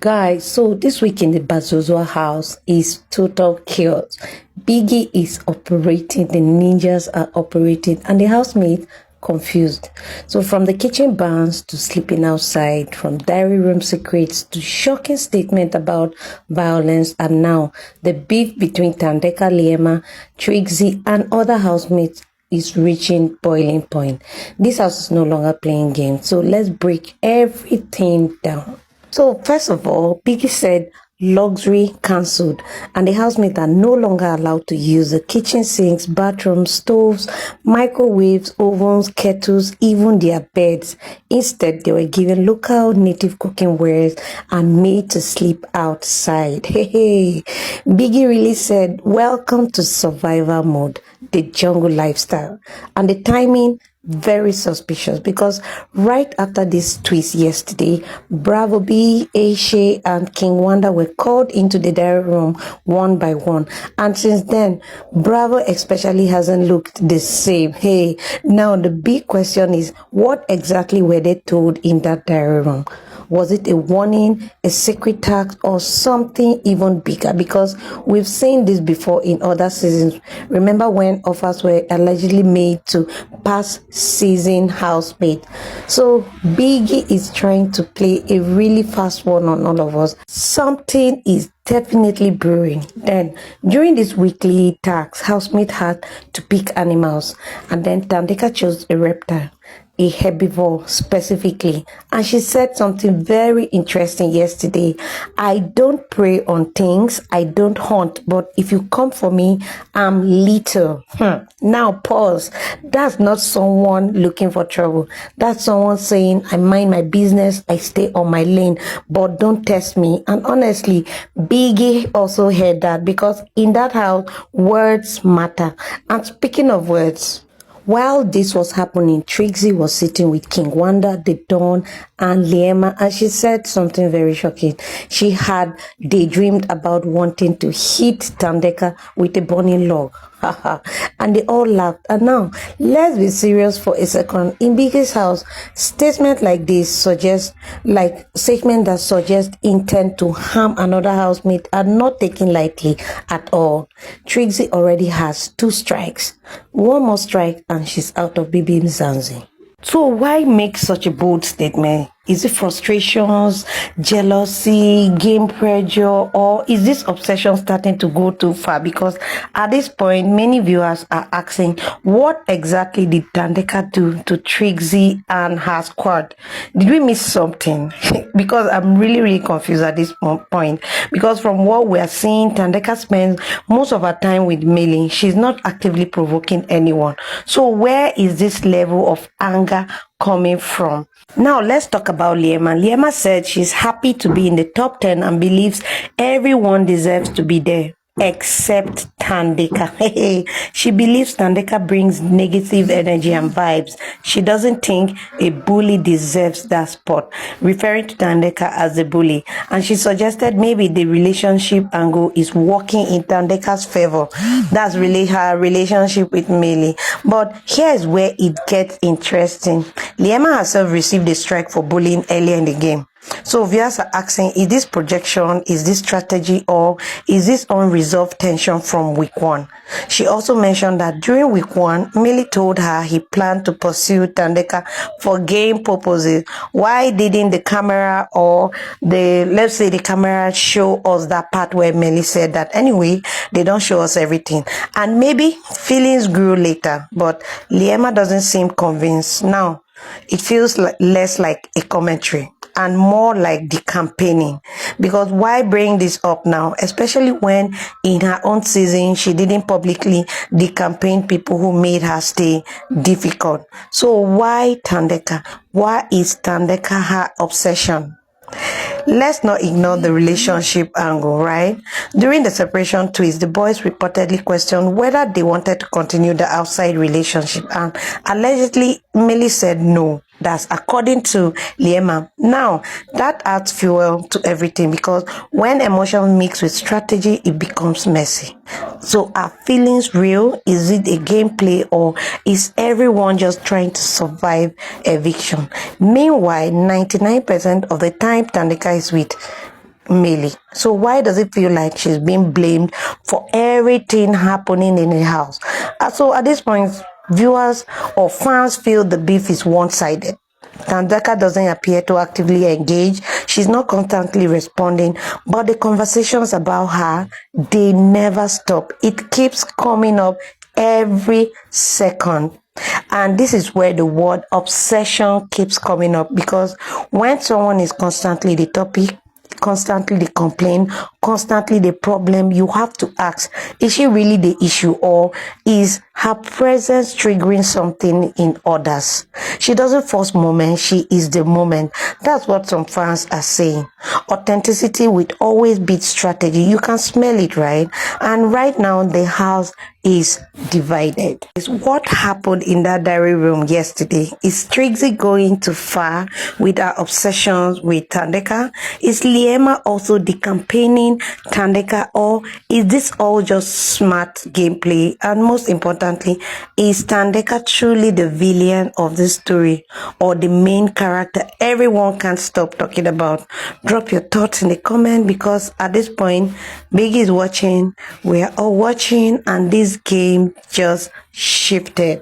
Guys, so this week in the Bazozwa house is total chaos. Biggie is operating, the ninjas are operating, and the housemates confused. So from the kitchen bans to sleeping outside, from diary room secrets to shocking statement about violence, and now the beef between Tandeka, Liema, Trixie, and other housemates is reaching boiling point. This house is no longer playing games, so let's break everything down. So first of all, Biggie said luxury cancelled and the housemates are no longer allowed to use the kitchen sinks, bathrooms, stoves, microwaves, ovens, kettles, even their beds. Instead, they were given local native cooking wares and made to sleep outside. Hey, Biggie really said, welcome to survival mode, the jungle lifestyle. And the timing, very suspicious, because right after this twist yesterday, Bravo B, Ashe, and King Wanda were called into the diary room one by one, and since then Bravo especially hasn't looked the same. Hey, now the big question is, what exactly were they told in that diary room? Was it a warning, a secret tax, or something even bigger? Because we've seen this before in other seasons. Remember when offers were allegedly made to past season housemates? So Biggie is trying to play a really fast one on all of us. Something is definitely brewing. Then during this weekly tax, housemate had to pick animals, and then Tandeka chose a reptile, a herbivore specifically, and she said something very interesting yesterday. I don't prey on things, I don't hunt, but if you come for me, I'm little. Now pause. That's not someone looking for trouble. That's someone saying, I mind my business, I stay on my lane, but don't test me. And honestly, Biggie also heard that, because in that house, words matter. And speaking of words, while this was happening, Trixie was sitting with King Wanda, the Dawn, and Liema, and she said something very shocking. She had daydreamed about wanting to hit Tandeka with a burning log. And they all laughed. And now, let's be serious for a second. In Biggie's house, statements like this suggest, statements that suggest intent to harm another housemate are not taken lightly at all. Trixie already has 2 strikes. One more strike and she's out of Bibi Mzanzi. So why make such a bold statement? Is it frustrations, jealousy, game pressure, or is this obsession starting to go too far? Because at this point, many viewers are asking, what exactly did Tandeka do to Trixie and her squad? Did we miss something? Because I'm really confused at this point. Because from what we are seeing, Tandeka spends most of her time with Millie. She's not actively provoking anyone. So where is this level of anger coming from? Now let's talk about Liema. Liema said she's happy to be in the top 10 and believes everyone deserves to be there except Thandeka. She believes Tandeka brings negative energy and vibes. She doesn't think a bully deserves that spot, referring to Tandeka as the bully. And she suggested maybe the relationship angle is working in Tandeka's favor. That's really her relationship with Millie. But here's where it gets interesting. Liema herself received a strike for bullying earlier in the game. So viewers are asking, is this projection, is this strategy, or is this unresolved tension from week 1? She also mentioned that during week 1, Millie told her he planned to pursue Tandeka for game purposes. Why didn't the camera or let's say the camera show us that part where Millie said that? Anyway, they don't show us everything. And maybe feelings grew later, but Liema doesn't seem convinced. Now, it feels less like a commentary and more like the campaigning. Because why bring this up now, especially when in her own season she didn't publicly campaign people who made her stay difficult? So why Tandeka? Why is Tandeka her obsession? Let's not ignore the relationship angle, right? During the separation twist, the boys reportedly questioned whether they wanted to continue the outside relationship, and allegedly Millie said no. That's according to Liema. Now, that adds fuel to everything, because when emotion mixed with strategy, it becomes messy. So are feelings real? Is it a gameplay, or is everyone just trying to survive eviction? Meanwhile, 99% of the time Tandeka is with Millie. So why does it feel like she's being blamed for everything happening in the house? So at this point, viewers or fans feel the beef is one-sided. Tandeka doesn't appear to actively engage. She's not constantly responding, but the conversations about her, they never stop. It keeps coming up every second. And this is where the word obsession keeps coming up, because when someone is constantly the topic, constantly the complaint, constantly the problem, you have to ask, is she really the issue, or is her presence triggering something in others? She doesn't force moment, she is the moment. That's what some fans are saying. Authenticity will always beat strategy. You can smell it, right? And right now the house is divided. What happened in that diary room yesterday? Is Trixie going too far with her obsessions with Tandeka? Is Liema also decampaigning Tandeka, or is this all just smart gameplay? And most importantly, is Tandeka truly the villain of this story, or the main character everyone can't stop talking about? Drop your thoughts in the comment, because at this point, Biggie is watching, we're all watching, and this game just shifted.